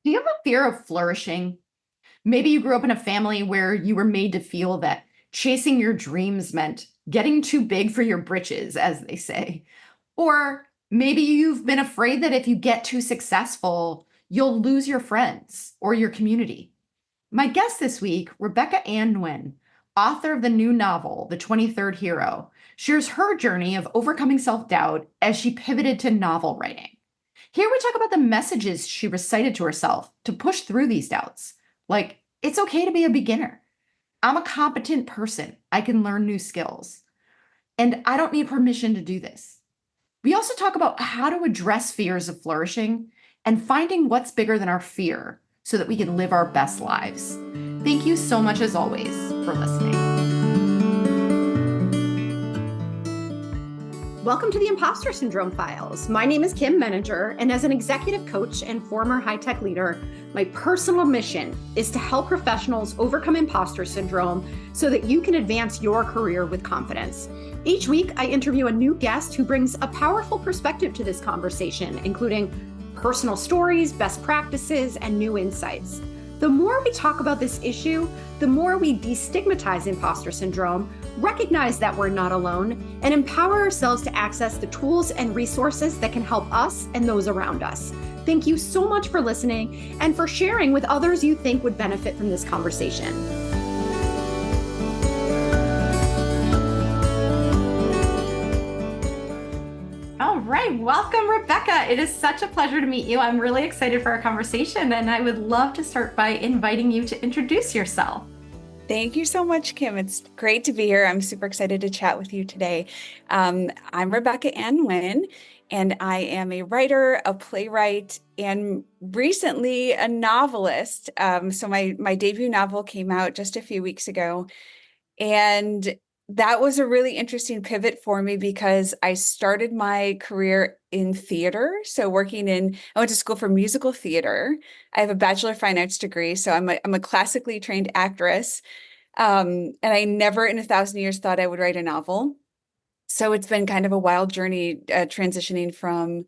Do you have a fear of flourishing? Maybe you grew up in a family where you were made to feel that chasing your dreams meant getting too big for your britches, as they say. Or maybe you've been afraid that if you get too successful, you'll lose your friends or your community. My guest this week, Rebecca Anne Nguyen, author of the new novel, The 23rd Hero, shares her journey of overcoming self doubt as she pivoted to novel writing. Here we talk about the messages she recited to herself to push through these doubts. Like, it's okay to be a beginner. I'm a competent person. I can learn new skills. And I don't need permission to do this. We also talk about how to address fears of flourishing and finding what's bigger than our fear so that we can live our best lives. Thank you so much, as always, for listening. Welcome to the Impostor Syndrome Files. My name is Kim Meninger, and as an executive coach and former high-tech leader, my personal mission is to help professionals overcome imposter syndrome so that you can advance your career with confidence. Each week, I interview a new guest who brings a powerful perspective to this conversation, including personal stories, best practices, and new insights. The more we talk about this issue, the more we destigmatize imposter syndrome, recognize that we're not alone, and empower ourselves to access the tools and resources that can help us and those around us. Thank you so much for listening and for sharing with others you think would benefit from this conversation. All right, welcome, Rebecca. It is such a pleasure to meet you. I'm really excited for our conversation, and I would love to start by inviting you to introduce yourself. Thank you so much, Kim. It's great to be here. I'm super excited to chat with you today. I'm Rebecca Anne Nguyen, and I am a writer, a playwright, and recently a novelist. So my debut novel came out just a few weeks ago, and that was a really interesting pivot for me because I started my career in theater. So I went to school for musical theater. I have a Bachelor of Fine Arts degree, so I'm a classically trained actress. And I never in 1,000 years thought I would write a novel. So it's been kind of a wild journey transitioning from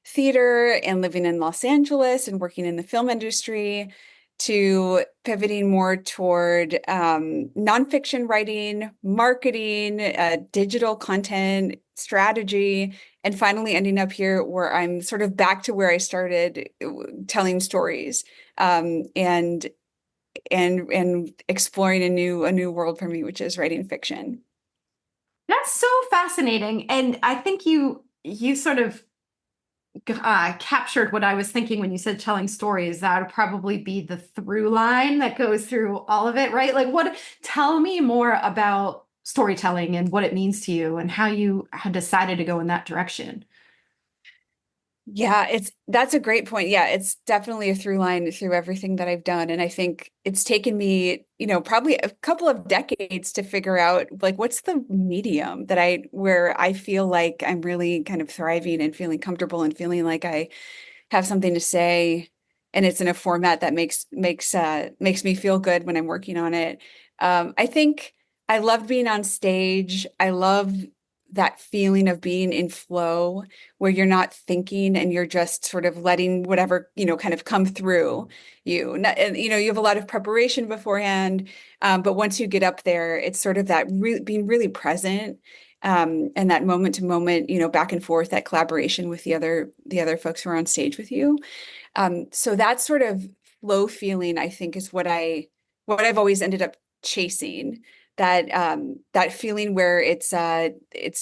theater and living in Los Angeles and working in the film industry to pivoting more toward nonfiction writing, marketing, digital content, strategy, and finally ending up here where I'm sort of back to where I started telling stories and exploring a new world for me, which is writing fiction. That's so fascinating, and I think you sort of captured what I was thinking when you said telling stories. That would probably be the through line that goes through all of it, right? Like, tell me more about storytelling and what it means to you and how you had decided to go in that direction. Yeah, that's a great point. Yeah, it's definitely a through line through everything that I've done. And I think it's taken me, probably a couple of decades to figure out like what's the medium where I feel like I'm really kind of thriving and feeling comfortable and feeling like I have something to say and it's in a format that makes me feel good when I'm working on it. I think I love being on stage. I love that feeling of being in flow where you're not thinking and you're just sort of letting whatever, kind of come through you. And, you have a lot of preparation beforehand. But once you get up there, it's sort of that being really present and that moment to moment, back and forth, that collaboration with the other folks who are on stage with you. So that sort of flow feeling, I think, is what I've always ended up chasing. That feeling where it's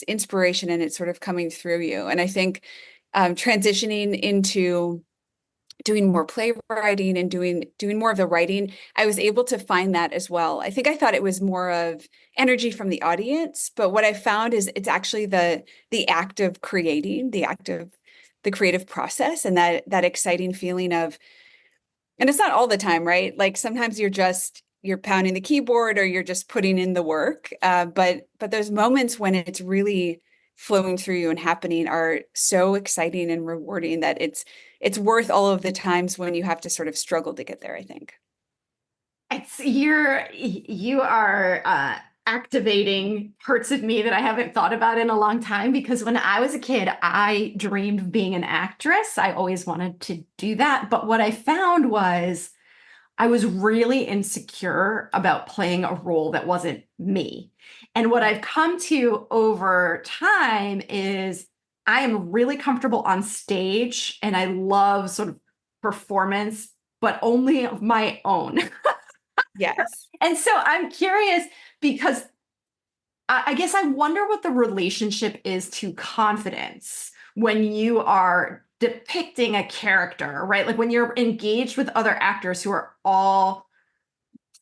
inspiration and it's sort of coming through you. And I think transitioning into doing more playwriting and doing more of the writing, I was able to find that as well. I think I thought it was more of energy from the audience, but what I found is it's actually the act of creating, the creative process, and that exciting feeling of, and it's not all the time, right? Like sometimes you're pounding the keyboard or you're just putting in the work. But those moments when it's really flowing through you and happening are so exciting and rewarding that it's worth all of the times when you have to sort of struggle to get there, I think. You are activating parts of me that I haven't thought about in a long time because when I was a kid, I dreamed of being an actress. I always wanted to do that. But what I found was I was really insecure about playing a role that wasn't me. And what I've come to over time is I am really comfortable on stage and I love sort of performance, but only of my own. Yes. And so I'm curious because I guess I wonder what the relationship is to confidence when you are depicting a character, right? Like when you're engaged with other actors who are all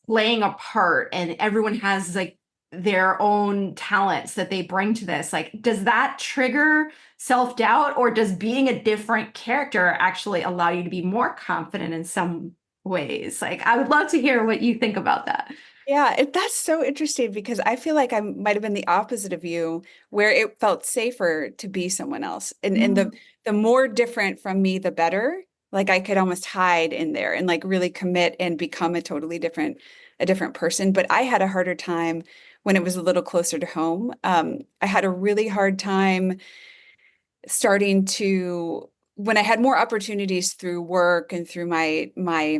playing a part and everyone has like their own talents that they bring to this. Like, does that trigger self-doubt or does being a different character actually allow you to be more confident in some ways? Like, I would love to hear what you think about that. Yeah, that's so interesting because I feel like I might have been the opposite of you, where it felt safer to be someone else. And Mm. the more different from me, the better. Like I could almost hide in there and like really commit and become a different person. But I had a harder time when it was a little closer to home. I had a really hard time starting to when I had more opportunities through work and through my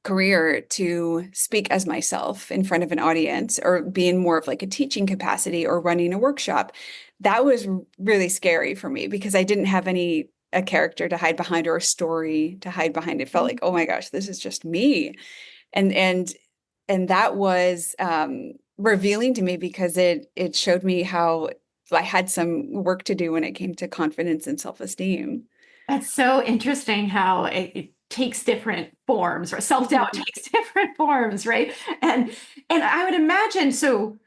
career to speak as myself in front of an audience or be in more of like a teaching capacity or running a workshop. That was really scary for me because I didn't have a character to hide behind or a story to hide behind. It felt like, oh my gosh, this is just me. And that was revealing to me because it showed me how I had some work to do when it came to confidence and self-esteem. That's so interesting how it takes different forms, right? Self-doubt Mhm. takes different forms, right? And and I would imagine so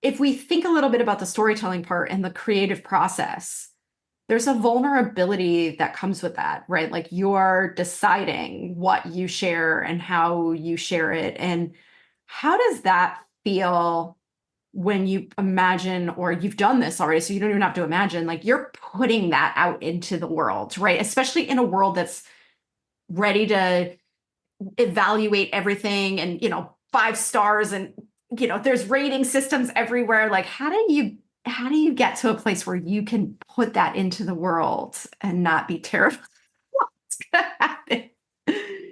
if we think a little bit about the storytelling part and the creative process, there's a vulnerability that comes with that, right? Like you're deciding what you share and how you share it. And how does that feel when you imagine, or you've done this already, so you don't even have to imagine, like you're putting that out into the world, right? Especially in a world that's ready to evaluate everything and, 5 stars and, there's rating systems everywhere. Like, how do you get to a place where you can put that into the world and not be terrified what's gonna happen?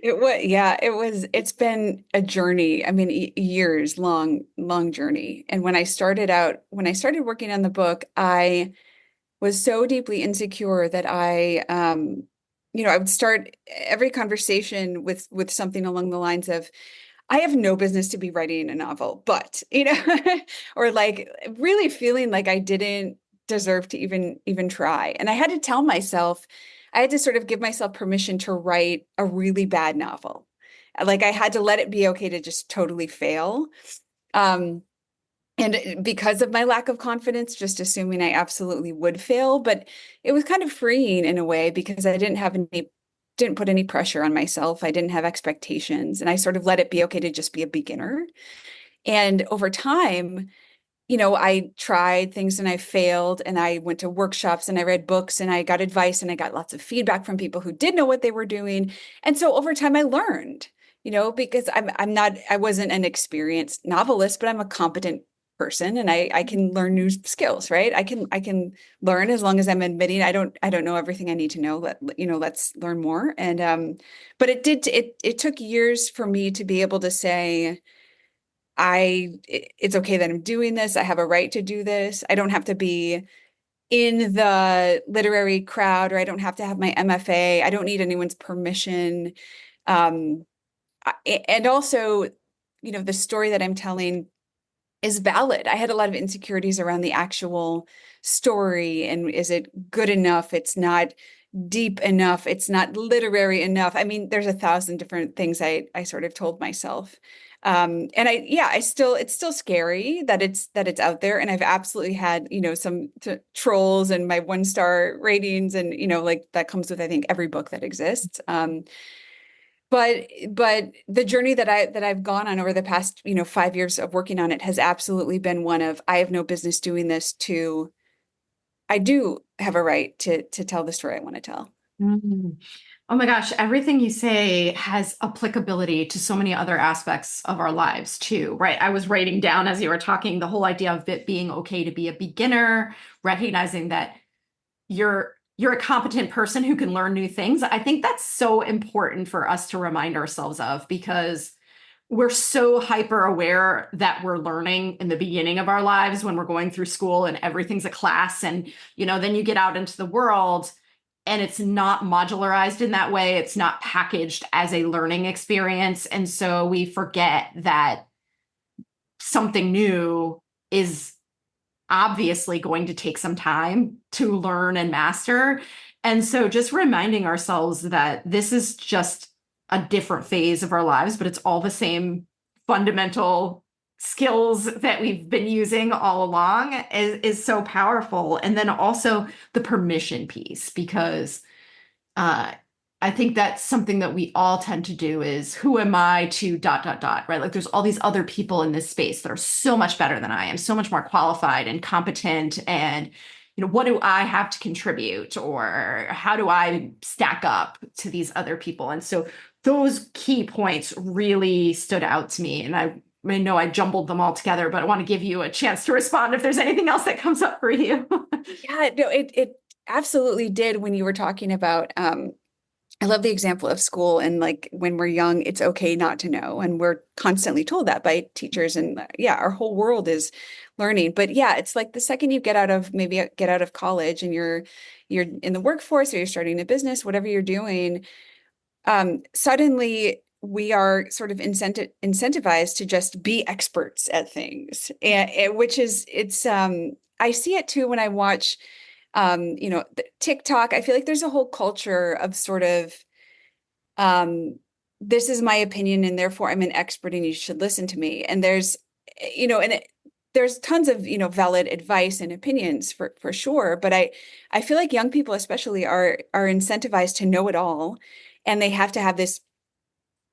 It's been a journey. I mean, years long journey. And when I started working on the book, I was so deeply insecure that I would start every conversation with something along the lines of, I have no business to be writing a novel, but, or like really feeling like I didn't deserve to even try. And I had to tell myself, I had to sort of give myself permission to write a really bad novel. Like I had to let it be okay to just totally fail. Um, and because of my lack of confidence, just assuming I absolutely would fail, but it was kind of freeing in a way because I didn't put any pressure on myself. I didn't have expectations, and I sort of let it be okay to just be a beginner. And over time, I tried things and I failed, and I went to workshops and I read books and I got advice and I got lots of feedback from people who did know what they were doing. And so over time I learned, because I wasn't an experienced novelist, but I'm a competent person and I can learn new skills, right? I can learn as long as I'm admitting I don't know everything I need to know. Let's learn more. And but it took years for me to be able to say, it's okay that I'm doing this. I have a right to do this. I don't have to be in the literary crowd, or I don't have to have my MFA. I don't need anyone's permission. Um, and also, the story that I'm telling is valid. I had a lot of insecurities around the actual story, and is it good enough? It's not deep enough. It's not literary enough. I mean, there's 1,000 different things I sort of told myself. And it's still scary that it's out there. And I've absolutely had, some trolls and my 1-star ratings and, like that comes with, I think, every book that exists. But the journey that I've gone on over the past, 5 years of working on it has absolutely been one of, I have no business doing this, I do have a right to tell the story I want to tell. Mm. Oh my gosh, everything you say has applicability to so many other aspects of our lives too, right? I was writing down as you were talking the whole idea of it being okay to be a beginner, recognizing that you're a competent person who can learn new things. I think that's so important for us to remind ourselves of because we're so hyper aware that we're learning in the beginning of our lives when we're going through school and everything's a class and then you get out into the world and it's not modularized in that way. It's not packaged as a learning experience. And so we forget that something new is obviously going to take some time to learn and master. And so just reminding ourselves that this is just a different phase of our lives, but it's all the same fundamental skills that we've been using all along is so powerful. And then also the permission piece, because uh, I think that's something that we all tend to do is who am I to dot, dot, dot, right? Like there's all these other people in this space that are so much better than I am, so much more qualified and competent. And, what do I have to contribute or how do I stack up to these other people? And so those key points really stood out to me. And I know I jumbled them all together, but I want to give you a chance to respond if there's anything else that comes up for you. Yeah, no, it absolutely did when you were talking about I love the example of school and like when we're young, it's okay not to know. And we're constantly told that by teachers. And yeah, our whole world is learning. But yeah, it's like the second you get out of college and you're in the workforce or you're starting a business, whatever you're doing, suddenly we are sort of incentivized to just be experts at things. And which is I see it too when I watch TikTok. I feel like there's a whole culture of sort of, this is my opinion and therefore I'm an expert and you should listen to me. And there's tons of, valid advice and opinions for sure. But I feel like young people especially are incentivized to know it all. And they have to have this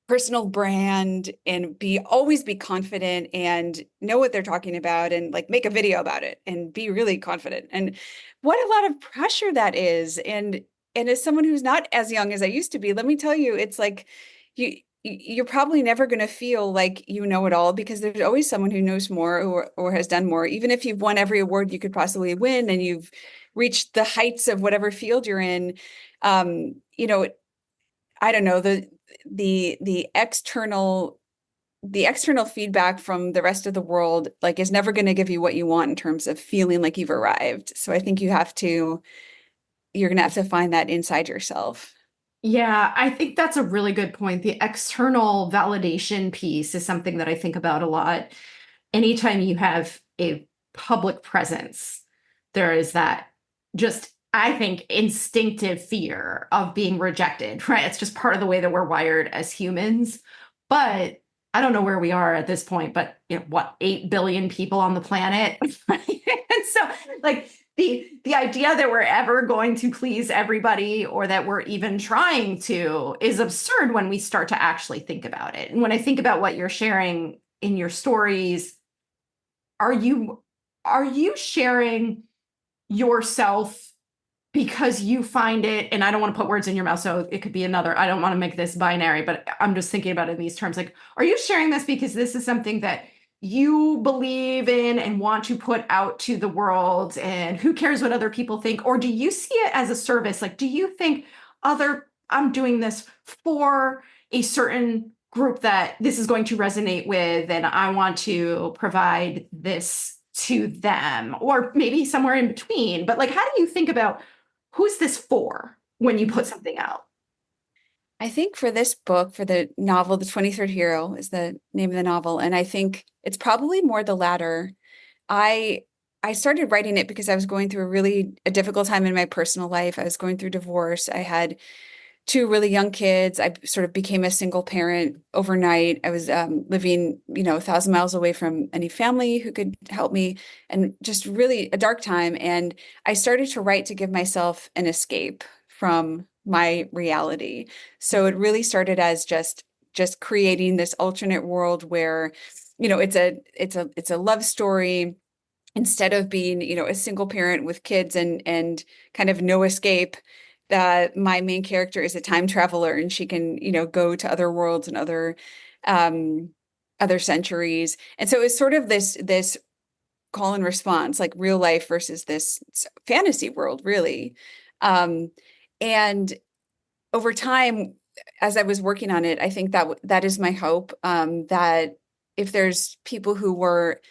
personal brand and always be confident and know what they're talking about and like make a video about it and be really confident. And what a lot of pressure that is. And as someone who's not as young as I used to be, let me tell you, it's like you're probably never going to feel like you know it all because there's always someone who knows more or has done more. Even if you've won every award you could possibly win and you've reached the heights of whatever field you're in, you know, I don't know, the external feedback from the rest of the world like is never going to give you what you want in terms of feeling like you've arrived. So I think you're going to have to find that inside yourself. Yeah, I think that's a really good point. The external validation piece is something that I think about a lot. Anytime you have a public presence, there is that just, I think, instinctive fear of being rejected, right? It's just part of the way that we're wired as humans. But I don't know where we are at this point, but what, 8 billion people on the planet? And so, like, the idea that we're ever going to please everybody or that we're even trying to is absurd when we start to actually think about it. And when I think about what you're sharing in your stories, are you sharing yourself because you find it, and I don't want to put words in your mouth, so it could be another, I don't want to make this binary, but I'm just thinking about it in these terms. Like, are you sharing this because this is something that you believe in and want to put out to the world, and who cares what other people think? Or do you see it as a service? Like, do you think I'm doing this for a certain group that this is going to resonate with, and I want to provide this to them, or maybe somewhere in between? But like, how do you think about who's this for when you put something out? I think for this book, for the novel, The 23rd Hero is the name of the novel. And I think it's probably more the latter. I I started writing it because I was going through a difficult time in my personal life. I was going through divorce. I had two really young kids. I sort of became a single parent overnight. I was living, 1,000 miles away from any family who could help me, and just really a dark time. And I started to write to give myself an escape from my reality. So it really started as just creating this alternate world where, it's a love story instead of being, a single parent with kids and kind of no escape. my main character is a time traveler, and she can, go to other worlds and um, other centuries. And so it's sort of this call and response, like real life versus this fantasy world, really. Um, and over time, as I was working on it, I think that is my hope, that if there's people who were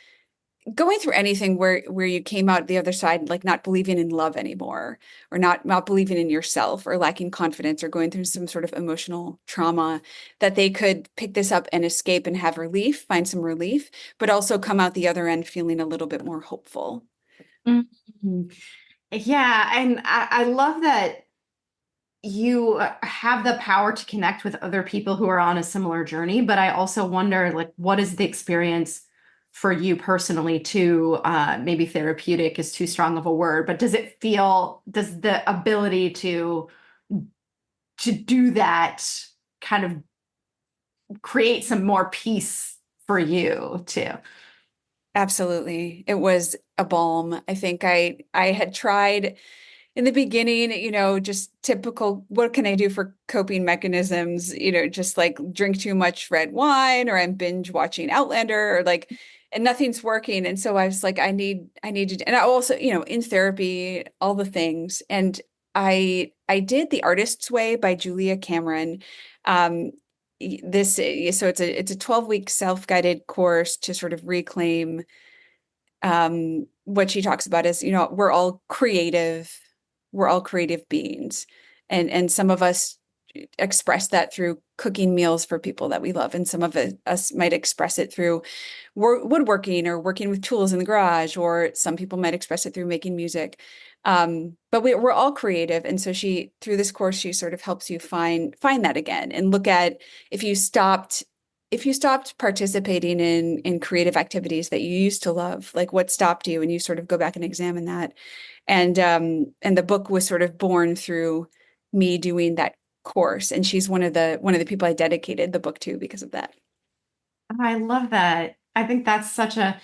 going through anything where you came out the other side, like not believing in love anymore, or not believing in yourself, or lacking confidence, or going through some sort of emotional trauma, that they could pick this up and escape and have relief, find some relief, but also come out the other end feeling a little bit more hopeful. Mhm. Yeah, and I love that you have the power to connect with other people who are on a similar journey, but I also wonder, like, what is the experience for you personally too? Maybe therapeutic is too strong of a word, but does the ability to do that kind of create some more peace for you too? Absolutely. It was a balm. I think I had tried in the beginning, just typical, what can I do for coping mechanisms? Just like drink too much red wine, or I'm binge watching Outlander, or like, and nothing's working. And so I was like, I need to, and I also, in therapy, all the things. And I did The Artist's Way by Julia Cameron. Um, so it's a 12-week self-guided course to sort of reclaim, what she talks about is, we're all creative beings. And some of us express that through cooking meals for people that we love. And some of us might express it through woodworking, or working with tools in the garage, or some people might express it through making music. But we're all creative. And so through this course, she sort of helps you find that again, and look at, if you stopped participating in creative activities that you used to love, like what stopped you, and you sort of go back and examine that. And the book was sort of born through me doing that course. And she's one of the people I dedicated the book to because of that. I love that. I think that's such a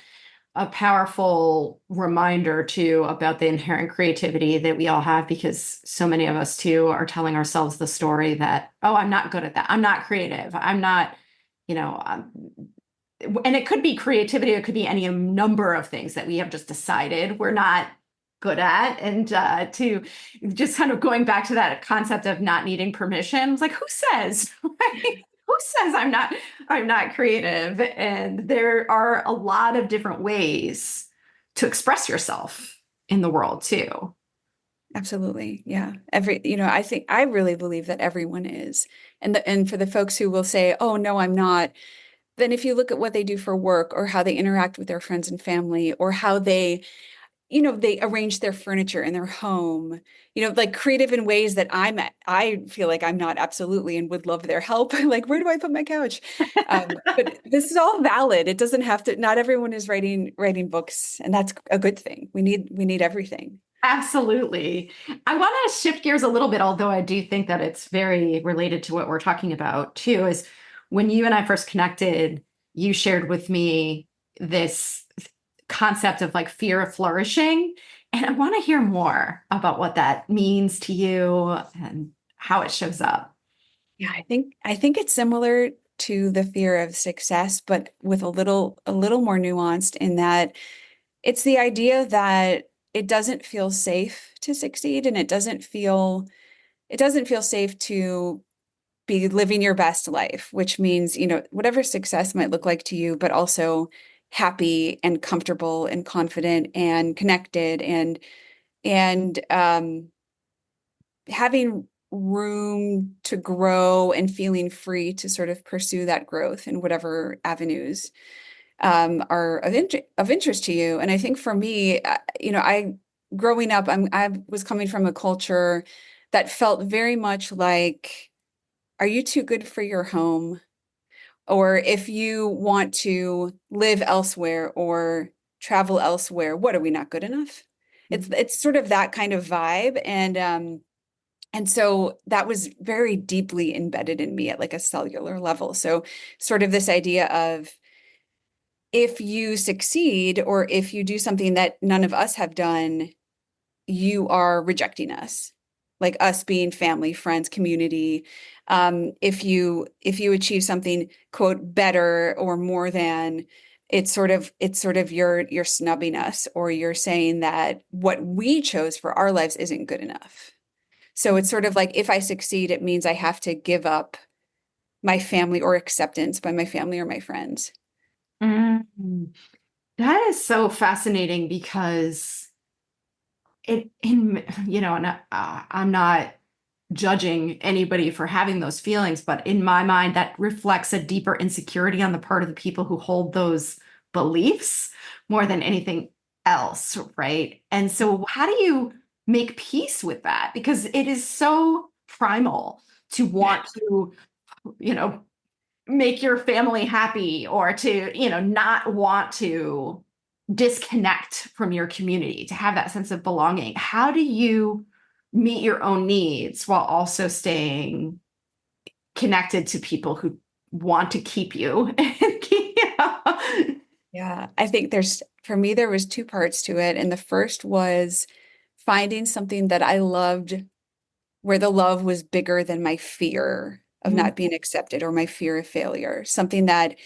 powerful reminder too about the inherent creativity that we all have, because so many of us too are telling ourselves the story that, oh, I'm not good at that. I'm not creative. I'm not, you know, and it could be creativity. It could be any number of things that we have just decided we're not good at. And to just kind of going back to that concept of not needing permission, it's like, who says, right? Who says I'm not creative? And there are a lot of different ways to express yourself in the world too. Absolutely. Yeah. I really believe that everyone is. And for the folks who will say, "Oh, no, I'm not," then if you look at what they do for work, or how they interact with their friends and family, or how they arrange their furniture in their home, like creative in ways that I feel like I'm not, absolutely, and would love their help. Like, where do I put my couch? But this is all valid. It doesn't have to, not everyone is writing books, and that's a good thing. We need everything. Absolutely. I want to shift gears a little bit, although I do think that it's very related to what we're talking about too, is when you and I first connected, you shared with me this concept of like fear of flourishing. And I want to hear more about what that means to you and how it shows up. Yeah, I think it's similar to the fear of success, but with a little more nuanced, in that it's the idea that it doesn't feel safe to succeed, and it doesn't feel safe to be living your best life, which means, whatever success might look like to you, but also happy and comfortable and confident and connected, and having room to grow, and feeling free to sort of pursue that growth in whatever avenues are of interest to you. And I think for me, I growing up, I was coming from a culture that felt very much like, are you too good for your home? Or if you want to live elsewhere or travel elsewhere, what, are we not good enough? It's sort of that kind of vibe. And so that was very deeply embedded in me at like a cellular level. So sort of this idea of, if you succeed, or if you do something that none of us have done, you are rejecting us. like us being family, friends, community. If you achieve something, quote, better or more than, it's sort of you're snubbing us, or you're saying that what we chose for our lives isn't good enough. So it's sort of like, if I succeed, it means I have to give up my family or acceptance by my family or my friends. Mm. That is so fascinating because and I'm not judging anybody for having those feelings, but in my mind, that reflects a deeper insecurity on the part of the people who hold those beliefs more than anything else, right? And so, how do you make peace with that? Because it is so primal to want to, you know, make your family happy or to, not want to disconnect from your community, to have that sense of belonging. How do you meet your own needs while also staying connected to people who want to keep you? Yeah, I think for me, there was two parts to it. And the first was finding something that I loved, where the love was bigger than my fear of Mhm. not being accepted or my fear of failure. Something that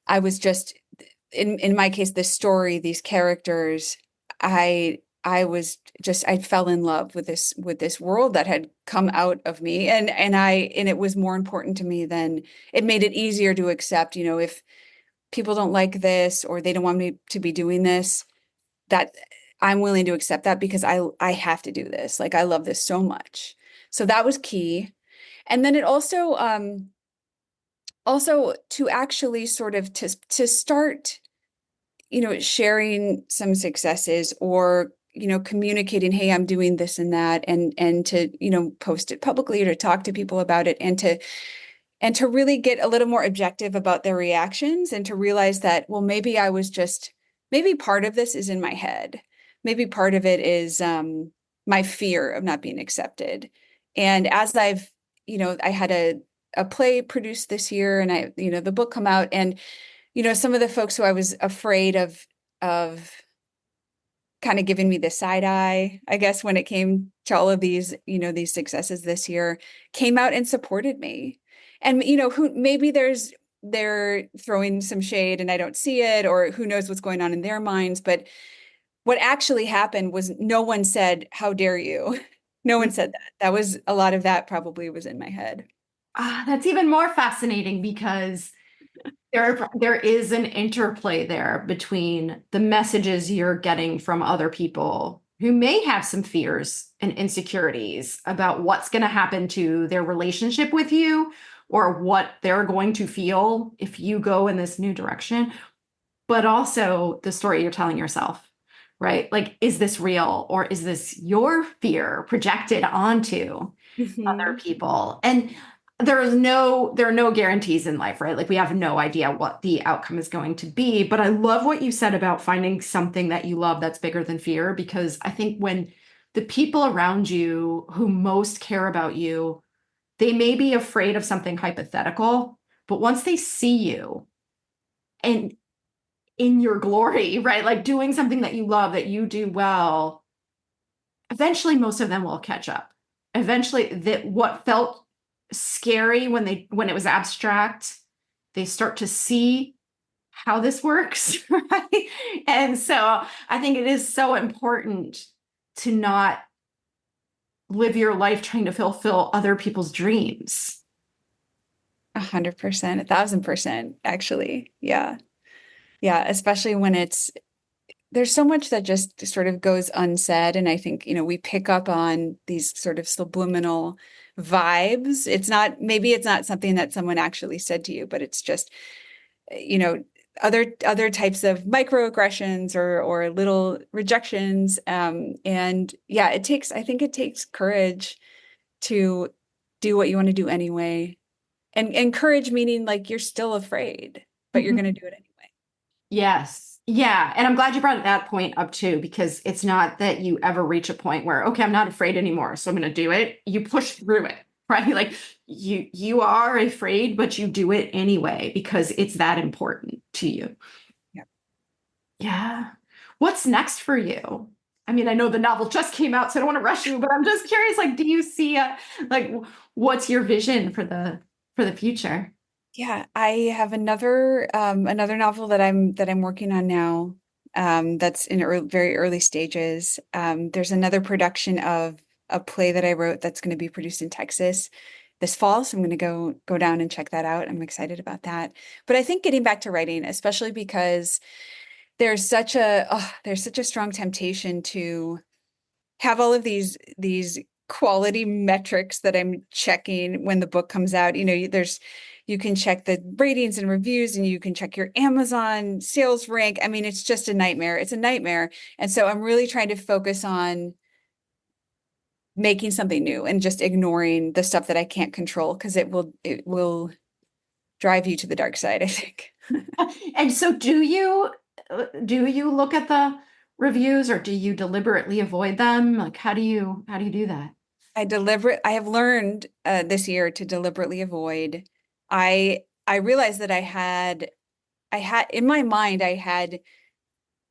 I was just, in my case, this story, these characters, I fell in love with this world that had come out of me. And it was more important to me than, it made it easier to accept, if people don't like this or they don't want me to be doing this, that I'm willing to accept that, because I have to do this. Like, I love this so much. So that was key. And then it also to actually sort of to start, sharing some successes, or communicating, hey, I'm doing this and that, and to post it publicly, or to talk to people about it, and to really get a little more objective about their reactions, and to realize that, well, maybe part of this is in my head. Maybe part of it is my fear of not being accepted. And as I had a play produced this year, and the book come out, and, some of the folks who I was afraid of kind of giving me the side eye, I guess, when it came to all of these successes this year, came out and supported me. And, who maybe they're throwing some shade and I don't see it, or who knows what's going on in their minds. But what actually happened was, no one said, how dare you? No one said that. That was, a lot of that probably was in my head. That's even more fascinating because there is an interplay there between the messages you're getting from other people who may have some fears and insecurities about what's going to happen to their relationship with you or what they're going to feel if you go in this new direction, but also the story you're telling yourself, right? Like, is this real, or is this your fear projected onto other Mhm. people? And there are no guarantees in life, right? Like, we have no idea what the outcome is going to be. But I love what you said about finding something that you love that's bigger than fear, because I think when the people around you who most care about you, they may be afraid of something hypothetical, but once they see you and in your glory, right? Like doing something that you love, that you do well, eventually most of them will catch up. Eventually, that what felt scary when it was abstract, they start to see how this works, right? And so I think it is so important to not live your life trying to fulfill other people's dreams. 100%, 1,000%, actually. Yeah. Yeah. Especially when there's so much that just sort of goes unsaid. And I think, we pick up on these sort of subliminal vibes. Maybe it's not something that someone actually said to you, but it's just, you know, other types of microaggressions, or little rejections. And yeah, I think it takes courage to do what you want to do anyway. And courage meaning, like, you're still afraid, but you're going to do it anyway. Yes. Yeah. And I'm glad you brought that point up too, because it's not that you ever reach a point where, okay, I'm not afraid anymore, so I'm going to do it. You push through it, right? Like, you are afraid, but you do it anyway because it's that important to you. Yeah. Yeah. What's next for you? I mean, I know the novel just came out, so I don't want to rush you, but I'm just curious, like, do you see like what's your vision for the future? Yeah, I have another novel that I'm working on now. That's in very early stages. There's another production of a play that I wrote that's going to be produced in Texas this fall. So I'm going to go down and check that out. I'm excited about that. But I think getting back to writing, especially because there's such a strong temptation to have all of these quality metrics that I'm checking when the book comes out. You can check the ratings and reviews, and you can check your Amazon sales rank. I mean, it's just a nightmare. It's a nightmare. And so I'm really trying to focus on making something new and just ignoring the stuff that I can't control, because it will drive you to the dark side, I think. And so do you look at the reviews or do you deliberately avoid them? Like how do you do that? I have learned this year to deliberately avoid. I realized that I had in my mind, I had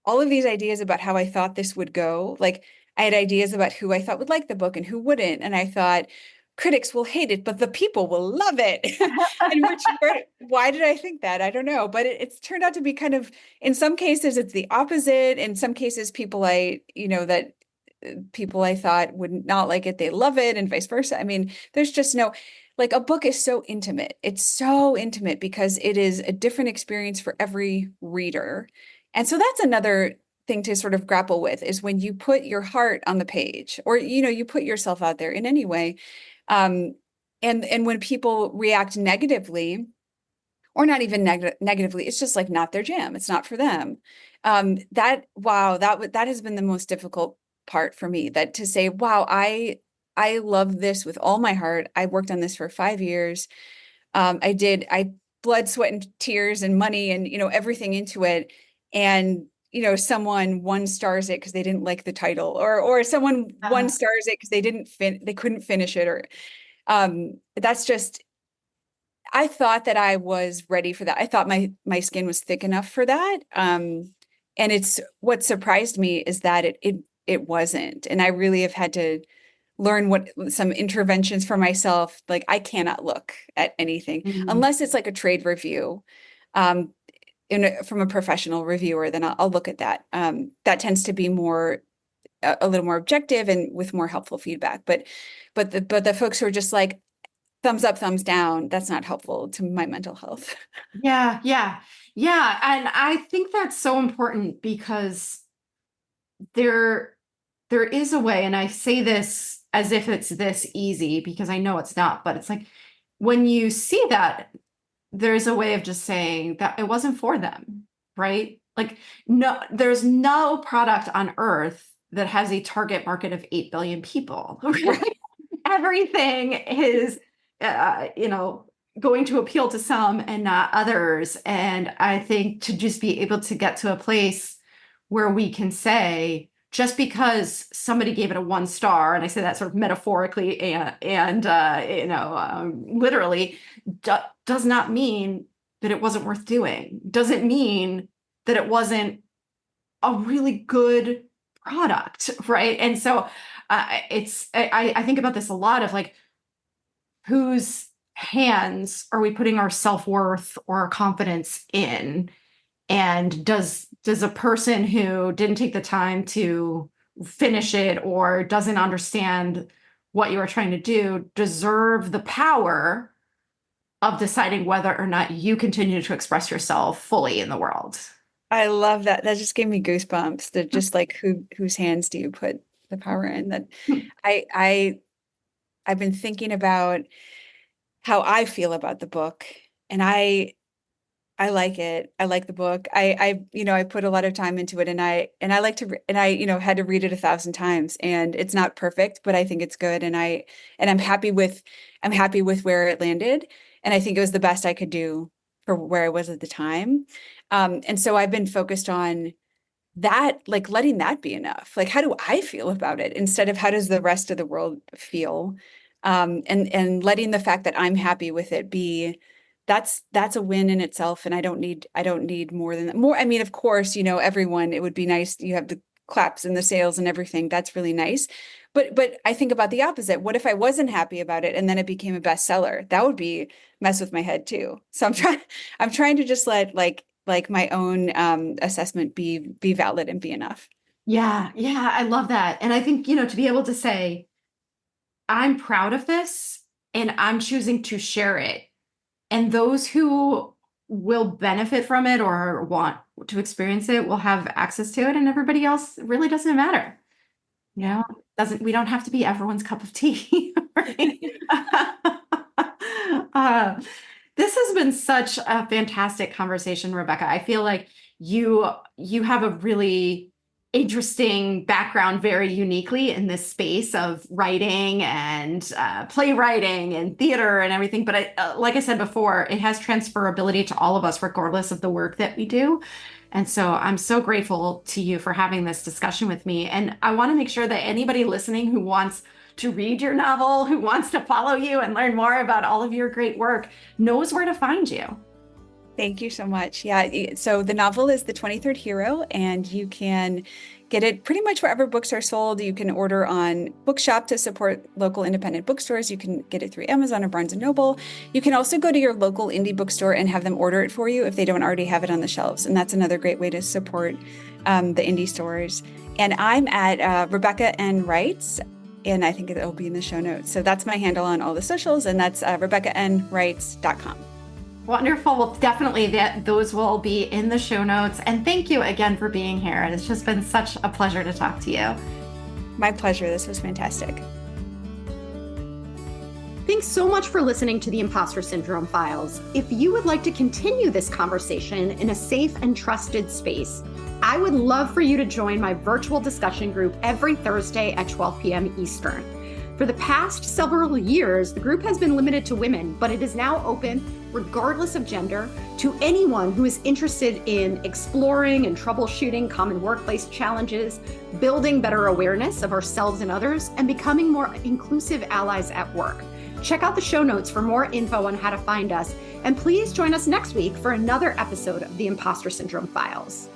all of these ideas about how I thought this would go. Like, I had ideas about who I thought would like the book and who wouldn't. And I thought critics will hate it, but the people will love it. Why did I think that? I don't know. But it's turned out to be kind of, in some cases, it's the opposite. In some cases, people I thought would not like it, they love it, and vice versa. I mean, there's just no, like, a book is so intimate. It's so intimate because it is a different experience for every reader. And so that's another thing to sort of grapple with, is when you put your heart on the page, or you put yourself out there in any way. Um, and when people react negatively, or not even negatively, it's just like not their jam. It's not for them. That has been the most difficult part for me, that to say, wow, I love this with all my heart. I worked on this for 5 years. I blood, sweat, and tears and money and, everything into it. And, someone one stars it because they didn't like the title, or someone one Uh, stars it because they couldn't finish it, or that's just, I thought that I was ready for that. I thought my skin was thick enough for that. And it's what surprised me is that it wasn't. And I really have had to learn some interventions for myself. Like, I cannot look at anything mm, unless it's like a trade review. Um, from a professional reviewer, then I'll look at that. That tends to be a little more objective and with more helpful feedback. But the folks who are just like thumbs up, thumbs down, that's not helpful to my mental health. yeah, yeah. Yeah, and I think that's so important because there there is a way, and I say this as if it's this easy because I know it's not, but it's like when you see that, there's a way of just saying that it wasn't for them, right? Like, no, there's no product on earth that has a target market of 8 billion people. Right. Everything is, you know, going to appeal to some and not others. And I think to just be able to get to a place where we can say, just because somebody gave it a 1 star, and I say that sort of metaphorically and literally, does not mean that it wasn't worth doing. Doesn't mean that it wasn't a really good product, right? And so I think about this a lot of like, whose hands are we putting our self-worth or our confidence in? And does a person who didn't take the time to finish it or doesn't understand what you are trying to do deserve the power of deciding whether or not you continue to express yourself fully in the world? I love that. That just gave me goosebumps. That just like, whose hands do you put the power in? That I I I've been thinking about how I feel about the book, and I like it. I like the book. I put a lot of time into it, and I like to and I had to read it 1,000 times, and it's not perfect, but I think it's good, and I'm happy with where it landed, and I think it was the best I could do for where I was at the time. And so I've been focused on that, like letting that be enough. Like, how do I feel about it instead of how does the rest of the world feel? And letting the fact that I'm happy with it be, that's a win in itself. And I don't need more than that. More, I mean, of course, everyone, it would be nice. You have claps and the sales and everything. That's really nice. But I think about the opposite. What if I wasn't happy about it and then it became a bestseller? That would be mess with my head too. So I'm trying to just let like my own assessment be valid and be enough. Yeah, yeah, I love that. And I think, to be able to say, I'm proud of this and I'm choosing to share it. And those who will benefit from it or want to experience it will have access to it, and everybody else really doesn't matter. Doesn't we don't have to be everyone's cup of tea. Right? uh, this has been such a fantastic conversation, Rebecca. I feel like you have a really interesting background very uniquely in this space of writing and playwriting and theater and everything. But like I said before, it has transferability to all of us, regardless of the work that we do. And so I'm so grateful to you for having this discussion with me. And I want to make sure that anybody listening who wants to read your novel, who wants to follow you and learn more about all of your great work, knows where to find you. Thank you so much. Yeah. So the novel is The 23rd Hero, and you can get it pretty much wherever books are sold. You can order on Bookshop to support local independent bookstores. You can get it through Amazon or Barnes & Noble. You can also go to your local indie bookstore and have them order it for you if they don't already have it on the shelves. And that's another great way to support the indie stores. And I'm at Rebecca N. Writes, and I think it'll be in the show notes. So that's my handle on all the socials, and that's RebeccaNWrites.com. Wonderful. Well, definitely those will be in the show notes. And thank you again for being here. It's just been such a pleasure to talk to you. My pleasure. This was fantastic. Thanks so much for listening to the Impostor Syndrome Files. If you would like to continue this conversation in a safe and trusted space, I would love for you to join my virtual discussion group every Thursday at 12 p.m. Eastern. For the past several years, the group has been limited to women, but it is now open, regardless of gender, to anyone who is interested in exploring and troubleshooting common workplace challenges, building better awareness of ourselves and others, and becoming more inclusive allies at work. Check out the show notes for more info on how to find us, and please join us next week for another episode of the Impostor Syndrome Files.